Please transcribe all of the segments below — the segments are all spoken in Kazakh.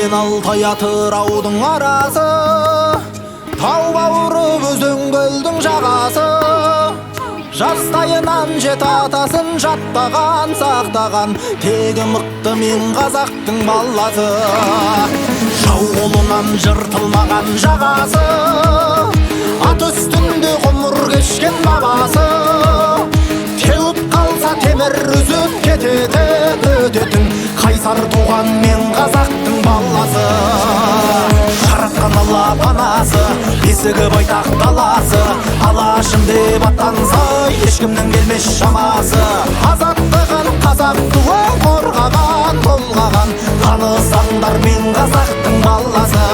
менен Алтай Атыраудың арасы, тау бауыры өзен көлдің жағасы. Жастайынан жет атасын жаттаған, сақтаған, тегі мықты мен қазақтың баласы. Жау қолынан жыртылмаған жағасы, ат үстінде ғұмыр кешкен бабасы. Теуіп қалса темір үзіп өтетін, қайсар туған мен қазақтың баласы. Жаратқан Алла панасы, бесігі байтақ даласы, алашым деп аттанса ешкімнің келмес шамасы. Азаттығын қазақ туы қорғаған, толғаған, танысаңдар мен қазақтың баласы.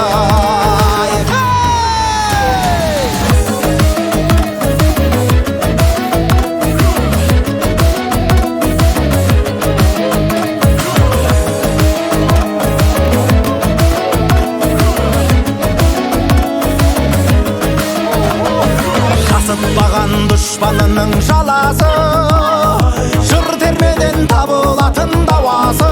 Жасытпаған дұшпанының жаласы, жыр термеден табылатын дауасы.